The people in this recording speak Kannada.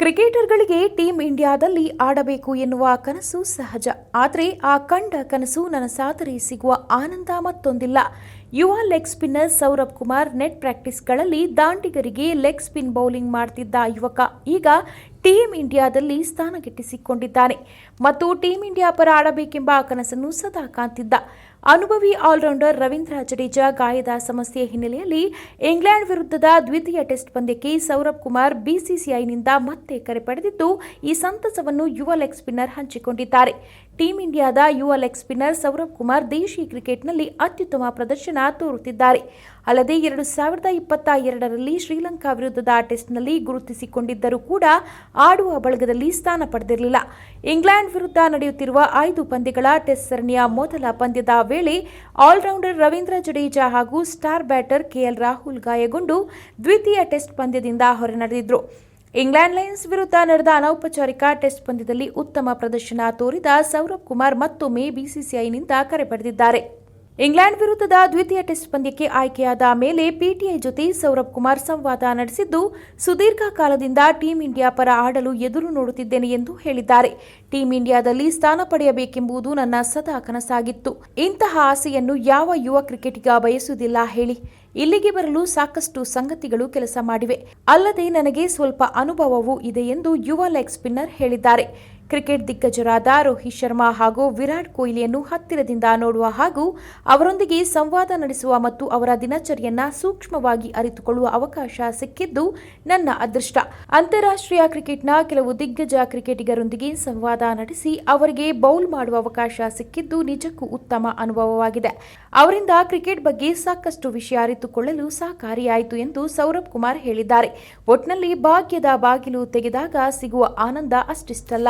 ಕ್ರಿಕೆಟರ್ಗಳಿಗೆ ಟೀಂ ಇಂಡಿಯಾದಲ್ಲಿ ಆಡಬೇಕು ಎನ್ನುವ ಕನಸು ಸಹಜ. ಆದರೆ ಆ ಕಂಡ ಕನಸು ನನಸಾದರೆ ಸಿಗುವ ಆನಂದ ಮತ್ತೊಂದಿಲ್ಲ. ಯುವ leg spinner Saurabh Kumar net ಪ್ರಾಕ್ಟೀಸ್ಗಳಲ್ಲಿ ದಾಂಡಿಗರಿಗೆ ಲೆಗ್ ಸ್ಪಿನ್ ಬೌಲಿಂಗ್ ಮಾಡುತ್ತಿದ್ದ ಯುವಕ ಈಗ ಟೀಂ ಇಂಡಿಯಾದಲ್ಲಿ ಸ್ಥಾನ ಗಿಟ್ಟಿಸಿಕೊಂಡಿದ್ದಾನೆ ಮತ್ತು ಟೀಂ ಇಂಡಿಯಾ ಪರ ಆಡಬೇಕೆಂಬ ಕನಸನ್ನು ಸದಾ ಕಾಣ್ತಿದ್ದ. ಅನುಭವಿ ಆಲ್ರೌಂಡರ್ ರವೀಂದ್ರ ಜಡೇಜಾ ಗಾಯದ ಸಮಸ್ಯೆ ಹಿನ್ನೆಲೆಯಲ್ಲಿ ಇಂಗ್ಲೆಂಡ್ ವಿರುದ್ಧದ ದ್ವಿತೀಯ ಟೆಸ್ಟ್ ಪಂದ್ಯಕ್ಕೆ ಸೌರಭ್ ಕುಮಾರ್ ಬಿಸಿಸಿಐನಿಂದ ಮತ್ತೆ ಕರೆ ಪಡೆದಿದ್ದು, ಈ ಸಂತಸವನ್ನು ಯುವ ಲೆಗ್ ಸ್ಪಿನ್ನರ್ ಹಂಚಿಕೊಂಡಿದ್ದಾರೆ. ಟೀಂ ಇಂಡಿಯಾದ ಯುವ ಲೆಗ್ ಸ್ಪಿನ್ನರ್ ಸೌರಭ್ ಕುಮಾರ್ ದೇಶಿ ಕ್ರಿಕೆಟ್ನಲ್ಲಿ ಅತ್ಯುತ್ತಮ ಪ್ರದರ್ಶನ ತೋರುತ್ತಿದ್ದಾರೆ. ಅಲ್ಲದೆ 2022ರಲ್ಲಿ ಶ್ರೀಲಂಕಾ ವಿರುದ್ಧದ ಟೆಸ್ಟ್ನಲ್ಲಿ ಗುರುತಿಸಿಕೊಂಡಿದ್ದರೂ ಕೂಡ ಆಡುವ ಬಳಗದಲ್ಲಿ ಸ್ಥಾನ ಪಡೆದಿರಲಿಲ್ಲ. ಇಂಗ್ಲೆಂಡ್ ವಿರುದ್ಧ ನಡೆಯುತ್ತಿರುವ 5 ಪಂದ್ಯಗಳ ಟೆಸ್ಟ್ ಸರಣಿಯ ಮೊದಲ ಪಂದ್ಯದ ವೇಳೆ ಆಲ್ರೌಂಡರ್ ರವೀಂದ್ರ ಜಡೇಜಾ ಹಾಗೂ ಸ್ಟಾರ್ ಬ್ಯಾಟರ್ ಕೆಎಲ್ ರಾಹುಲ್ ಗಾಯಗೊಂಡು ದ್ವಿತೀಯ ಟೆಸ್ಟ್ ಪಂದ್ಯದಿಂದ ಹೊರನಡೆದಿದ್ದರು. ಇಂಗ್ಲೆಂಡ್ ಲಯನ್ಸ್ ವಿರುದ್ಧ ನಡೆದ ಅನೌಪಚಾರಿಕ ಟೆಸ್ಟ್ ಪಂದ್ಯದಲ್ಲಿ ಉತ್ತಮ ಪ್ರದರ್ಶನ ತೋರಿದ ಸೌರಭ್ ಕುಮಾರ್ ಮತ್ತೊಮ್ಮೆ ಬಿಸಿಸಿಐನಿಂದ ಕರೆ ಪಡೆದಿದ್ದಾರೆ. ಇಂಗ್ಲೆಂಡ್ ವಿರುದ್ಧದ ದ್ವಿತೀಯ ಟೆಸ್ಟ್ ಪಂದ್ಯಕ್ಕೆ ಆಯ್ಕೆಯಾದ ಮೇಲೆ ಪಿಟಿಐ ಜೊತೆ ಸೌರಭ್ ಕುಮಾರ್ ಸಂವಾದ ನಡೆಸಿದ್ದು, ಸುದೀರ್ಘ ಕಾಲದಿಂದ ಟೀಂ ಇಂಡಿಯಾ ಪರ ಆಡಲು ಎದುರು ನೋಡುತ್ತಿದ್ದೇನೆ ಎಂದು ಹೇಳಿದ್ದಾರೆ. ಟೀಂ ಇಂಡಿಯಾದಲ್ಲಿ ಸ್ಥಾನ ಪಡೆಯಬೇಕೆಂಬುದು ನನ್ನ ಸದಾ ಕನಸಾಗಿತ್ತು. ಇಂತಹ ಆಸೆಯನ್ನು ಯಾವ ಯುವ ಕ್ರಿಕೆಟಿಗ ಬಯಸುವುದಿಲ್ಲ ಹೇಳಿ. ಇಲ್ಲಿಗೆ ಬರಲು ಸಾಕಷ್ಟು ಸಂಗತಿಗಳು ಕೆಲಸ ಮಾಡಿವೆ. ಅಲ್ಲದೆ ನನಗೆ ಸ್ವಲ್ಪ ಅನುಭವವೂ ಇದೆ ಎಂದು ಯುವ ಲೆಗ್ ಸ್ಪಿನ್ನರ್ ಹೇಳಿದ್ದಾರೆ. ಕ್ರಿಕೆಟ್ ದಿಗ್ಗಜರಾದ ರೋಹಿತ್ ಶರ್ಮಾ ಹಾಗೂ ವಿರಾಟ್ ಕೊಹ್ಲಿಯನ್ನು ಹತ್ತಿರದಿಂದ ನೋಡುವ ಹಾಗೂ ಅವರೊಂದಿಗೆ ಸಂವಾದ ನಡೆಸುವ ಮತ್ತು ಅವರ ದಿನಚರಿಯನ್ನ ಸೂಕ್ಷ್ಮವಾಗಿ ಅರಿತುಕೊಳ್ಳುವ ಅವಕಾಶ ಸಿಕ್ಕಿದ್ದು ನನ್ನ ಅದೃಷ್ಟ. ಅಂತಾರಾಷ್ಟ್ರೀಯ ಕ್ರಿಕೆಟ್ನ ಕೆಲವು ದಿಗ್ಗಜ ಕ್ರಿಕೆಟಿಗರೊಂದಿಗೆ ಸಂವಾದ ನಡೆಸಿ ಅವರಿಗೆ ಬೌಲ್ ಮಾಡುವ ಅವಕಾಶ ಸಿಕ್ಕಿದ್ದು ನಿಜಕ್ಕೂ ಉತ್ತಮ ಅನುಭವವಾಗಿದೆ. ಅವರಿಂದ ಕ್ರಿಕೆಟ್ ಬಗ್ಗೆ ಸಾಕಷ್ಟು ವಿಷಯ ಅರಿತುಕೊಳ್ಳಲು ಸಹಕಾರಿಯಾಯಿತು ಎಂದು ಸೌರಭ್ ಕುಮಾರ್ ಹೇಳಿದ್ದಾರೆ. ಒಟ್ನಲ್ಲಿ ಭಾಗ್ಯದ ಬಾಗಿಲು ತೆಗೆದಾಗ ಸಿಗುವ ಆನಂದ ಅಷ್ಟಿಷ್ಟಲ್ಲ.